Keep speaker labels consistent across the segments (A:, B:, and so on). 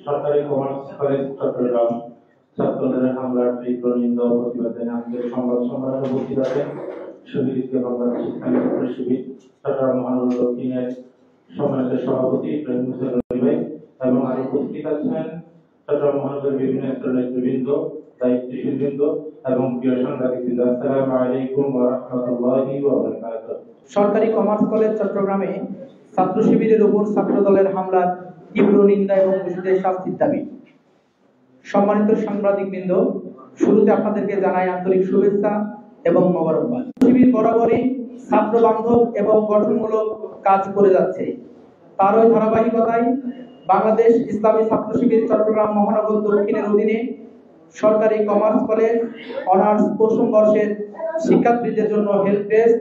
A: সরকারি commerce college Chittagong ছাত্রদের হামলার তীব্র নিন্দা ও প্রতিবাদে আজকের সংবাদ সম্মেলনে উপস্থিত আছেন শহীদ বাংলাদেশ ইসলামী ছাত্র শিবির চট্টগ্রাম মহানগর দক্ষিণের সম্মানিত সভাপতি ইব্রাহিম হোসেন রনি ভাই এবং আরো উপস্থিত আছেন চট্টগ্রাম মহানগরের বিভিন্ন স্তরের নেতৃবৃন্দ, দায়িত্বশীল বৃন্দ এবং প্রিয় সাংবাদিকবৃন্দ। আসসালামু আলাইকুম ওয়া রাহমাতুল্লাহি ওয়া বারাকাতুহু।
B: সরকারি কমার্স কলেজ চট্টগ্রামে ছাত্র শিবিরের উপর ছাত্র দলের হামলার তীব্র নিন্দা এবং দোষীদের শাস্তির দাবি। সম্মানিত সাংবাদিকবৃন্দ, শুরুতে আপনাদেরকে জানাই আন্তরিক শুভেচ্ছা এবং মোবারকবাদ। শিবির বরাবরই ছাত্র বান্ধব এবং গঠনমূলক কাজ করে যাচ্ছে। তারই ধারাবাহিকতায় বাংলাদেশ ইসলামী ছাত্র শিবির চট্টগ্রাম মহানগর দক্ষিণের অধীনে সরকারি কমার্স কলেজ অনার্স প্রথম বর্ষের শিক্ষার্থীদের জন্য হেল্প ডেস্ক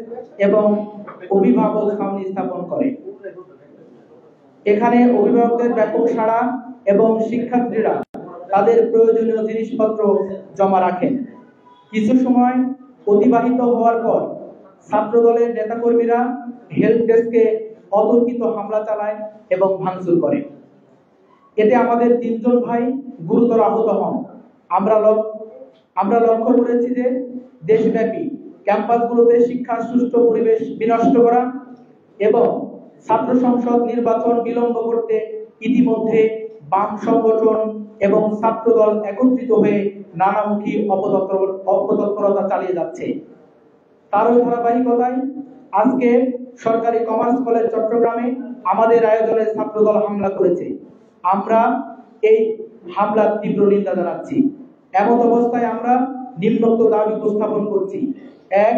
B: এবং অভিভাবক সামনে স্থাপন করে। এখানে অভিভাবকদের ব্যাপক সাড়া এবং শিক্ষার্থীরা তাদের প্রয়োজনীয় জিনিসপত্র জমা রাখেন। কিছু সময় অতিবাহিত হওয়ার পর ছাত্র দলের নেতাকর্মীরা হেল্প ডেস্কে অতর্কিত হামলা চালায় এবং ভাঙচুর করে। এতে আমাদের 3 জন ভাই গুরুতর আহত হন। আমরা লক্ষ্য করেছি যে দেশব্যাপী ক্যাম্পাসগুলোতে শিক্ষার সুষ্ঠু পরিবেশ বিনষ্ট করা এবং ছাত্র সংসদ নির্বাচন বিলম্ব করতে ইতিমধ্যে বাম সংগঠন এবং ছাত্র দল একত্রিত হয়ে নানামুখী অপতৎপরতা চালিয়ে যাচ্ছে। তারই ধারাবাহিকতায় আজকে সরকারি কমার্স কলেজ চট্টগ্রামে আমাদের আয়োজনে ছাত্রদল হামলা করেছে। আমরা এই হামলার তীব্র নিন্দা জানাচ্ছি। এমত অবস্থায় আমরা নিম্নোক্ত দাবি উপস্থাপন করছি। 1.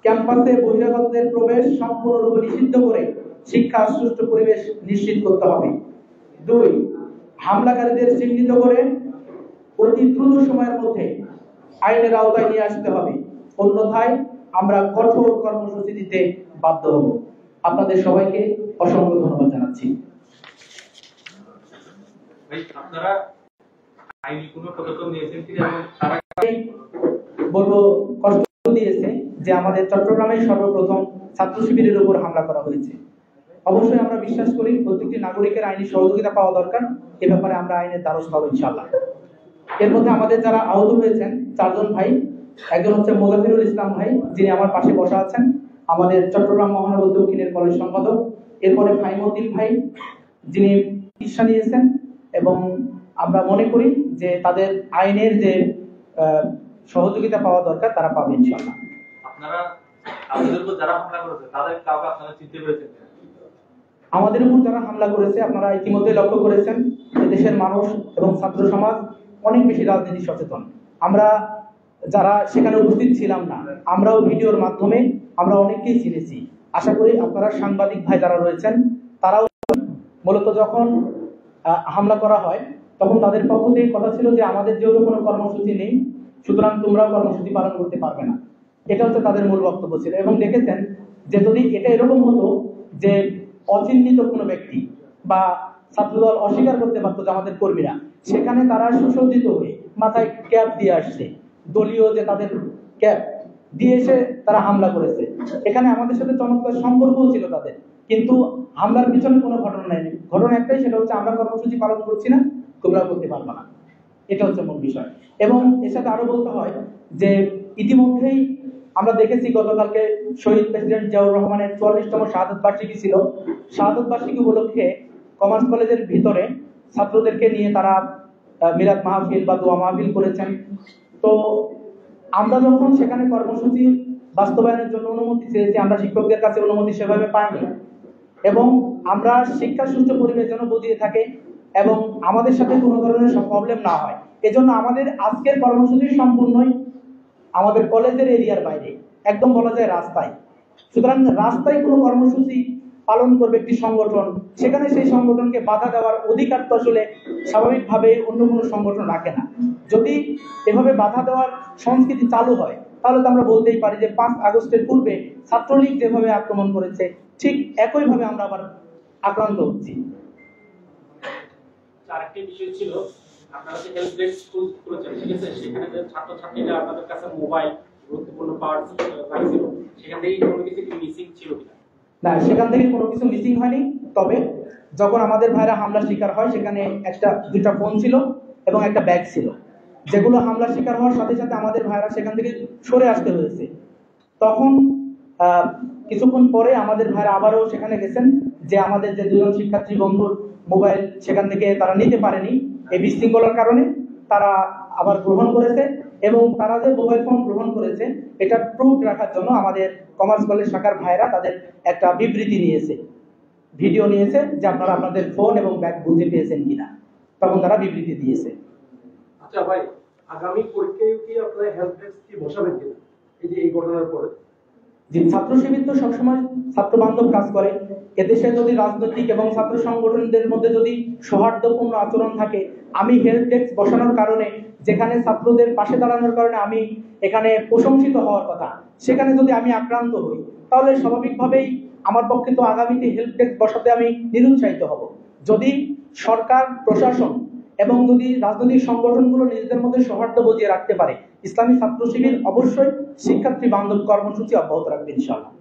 B: ক্যাম্পাসে বহিরাগতদের প্রবেশ সম্পূর্ণরূপে নিষিদ্ধ করে শিক্ষার সুষ্ঠু পরিবেশ নিশ্চিত করতে হবে। 2. হামলাকারীদের চিহ্নিত করে অতি দ্রুত সময়ের মধ্যে আইনের আওতায় নিয়ে আসতে হবে, অন্যথায় আমরা কঠোর কর্মসূচি দিতে বাধ্য হব। আপনাদের সবাইকে অসংখ্য ধন্যবাদ জানাচ্ছি।
C: আপনারা আইনি কোনো পদক্ষেপ নিয়েছেন কি? এবং তারা
B: বলবো কষ্ট দিয়েছে যে আমাদের চট্টগ্রামে সর্বপ্রথম ছাত্র শিবিরের উপর হামলা করা হয়েছে। অবশ্যই আমরা বিশ্বাস করি প্রত্যেকটি নাগরিকের আইনি সহযোগিতা পাওয়া দরকার। এ ব্যাপারে আমরা আইনের দ্বারস্থ হব ইনশাআল্লাহ। এর মধ্যে আমাদের যারা আহত হয়েছেন 4 জন ভাই, একজন হচ্ছে মোজাফিরুল ইসলাম ভাই, যিনি আমার পাশে বসা আছেন, আমাদের চট্টগ্রাম মহানগর দক্ষিণের কলেজ সম্পাদক। এরপরে ফাইমউদ্দিন ভাই, যিনি চিকিৎসা নিয়েছেন এবং আমরা মনে করি যে তাদের আইনের যে সহযোগিতা পাওয়া দরকার তারা পাবে ইনশাআল্লাহ।
C: আপনারা আমাদের উপর যারা হামলা করেছে তাদের কাউকে আপনারা চিনতে পেরেছেন?
B: আমাদের উপর যারা হামলা করেছে আপনারা ইতিমধ্যে লক্ষ্য করেছেন যে দেশের মানুষ এবং ছাত্র সমাজ অনেক বেশি রাজনীতি সচেতন। আমরা যারা সেখানে উপস্থিত ছিলাম না, আমরাও ভিডিওর মাধ্যমে আমরা অনেককেই চিনেছি। আশা করি আপনারা সাংবাদিক ভাই যারা রয়েছেন তারাও মূলত যখন হামলা করা হয় তখন তাদের পক্ষ থেকে কথা ছিল যে আমাদের যেহেতু কোনো কর্মসূচি নেই, সুতরাং তোমরাও কর্মসূচি পালন করতে পারবে না। এটা হচ্ছে তাদের মূল বক্তব্য ছিল। এবং দেখেছেন যে যদি এটা এরকম হতো যে অচিহ্নিত কোনো ব্যক্তি বা ছাত্রদল অস্বীকার করতে পারতো যে আমাদের কর্মীরা, সেখানে তারা সুসজ্জিত হয়ে মাথায় ক্যাপ দিয়ে আসছে, দলীয় যে তাদের ক্যাপ দিয়ে এসে তারা হামলা করেছে। এখানে আমাদের সাথে চমৎকার সম্পর্কও ছিল তাদের, কিন্তু হামলার পিছনে কোনো ঘটনা নেই। ঘটনা একটাই, সেটা হচ্ছে আমরা কর্মসূচি পালন করছি না, তোমরা করতে পারবে না। এটা হচ্ছে মূল বিষয়। এবং এর সাথে আরো বলতে হয় যে ইতিমধ্যেই আমরা দেখেছি গতকালকে শহীদ প্রেসিডেন্ট জিয়াউর রহমানের 44তম শাহাদত বার্ষিকী ছিল। শাহাদত বার্ষিকী উপলক্ষে কমার্স কলেজের ভিতরে ছাত্রদেরকে নিয়ে তারা মিলাদ মাহফিল বা দোয়া মাহফিল করেছেন। তো আমরা যখন সেখানে কর্মসূচি বাস্তবায়নের জন্য অনুমতি চেয়েছি, আমরা শিক্ষকদের কাছে অনুমতি সেভাবে পাইনি। এবং আমরা শিক্ষা সুষ্ঠু পরিবেশ যেন বজিয়ে থাকে এবং আমাদের সাথে কোনো ধরনের প্রবলেম না হয়, এজন্য আমাদের আজকের কর্মসূচি সম্পূর্ণই আমাদের কলেজের এরিয়ার বাইরে, একদম বলা যায় রাস্তায়। সুতরাং রাস্তায় কোনো কর্মসূচি পালন করবে একটি সংগঠন, সেখানে সেই সংগঠনকে বাধা দেওয়ার অধিকার তো আসলে স্বাভাবিকভাবে অন্য কোনো সংগঠন রাখে না। যদি এভাবে বাধা দেওয়ার সংস্কৃতি চালু হয় তাহলে তো আমরা বলতেই পারি যে 5 আগস্টের পূর্বে ছাত্রলীগ যেভাবে আক্রমণ করেছে ঠিক একইভাবে আমরা আবার আক্রান্ত হচ্ছি।
C: আরেকটি বিষয় ছিল, আপনারা যে হেল্প ডেস্ক করেছেন, ঠিক আছে, সেখানে যে ছাত্রছাত্রীরা আপনাদের কাছে মোবাইল গুরুত্বপূর্ণ পার্টস রাখছিল, সেখান থেকে কোনো কিছু মিসিং ছিল কিনা?
B: না, সেখান থেকে কোনো কিছু মিসিং হয়নি। তবে যখন আমাদের ভাইরা হামলার শিকার হয় সেখানে দুইটা ফোন ছিল এবং একটা ব্যাগ ছিল, যেগুলো হামলার শিকার হওয়ার সাথে সাথে আমাদের ভাইরা সেখান থেকে সরে আসতে হয়েছে। তখন কিছুক্ষণ পরে আমাদের ভাইরা আবারও সেখানে গেছেন, যে আমাদের যে দুজন শিক্ষার্থী বন্ধুর মোবাইল সেখান থেকে তারা নিতে পারেনি এই বিশৃঙ্খলার কারণে, তারা আবার গ্রহণ করেছে এবং তারা যে মোবাইল ফোন গ্রহণ করেছে এটা প্রুফ রাখার জন্য আমাদের কমার্স কলেজ শাখার ভাইরা তাদের একটা বিবৃতি নিয়েছে, ভিডিও নিয়েছে যে আপনারা আপনাদের ফোন এবং ব্যাগ বুঝে পেয়েছেন কিনা, তখন তারা বিবৃতি দিয়েছে।
D: আচ্ছা ভাই, আগামী পরীক্ষায় কি আপনারা হেল্প ডেস্ক কি বসাবেন কিনা এই ঘটনার পরে?
B: যে ছাত্র শিবির তো সবসময় ছাত্র বান্ধব কাজ করে, এদেশে যদি রাজনৈতিক এবং ছাত্র সংগঠনদের মধ্যে যদি সৌহার্দ্যপূর্ণ আচরণ থাকে, আমি হেল্প ডেস্ক বসানোর কারণে, যেখানে ছাত্রদের পাশে দাঁড়ানোর কারণে আমি এখানে প্রশংসিত হওয়ার কথা, সেখানে যদি আমি আক্রান্ত হই তাহলে স্বাভাবিকভাবেই আমার পক্ষে তো আগামীতে হেল্প ডেস্ক বসাতে আমি নিরুৎসাহিত হব। যদি সরকার, প্রশাসন এবং যদি রাজনৈতিক সংগঠনগুলো নিজেদের মধ্যে সৌহার্দ্য বজিয়ে রাখতে পারে, ইসলামী ছাত্র শিবির অবশ্যই শিক্ষার্থী বান্ধব কর্মসূচি অব্যাহত রাখবে ইনশাআল্লাহ।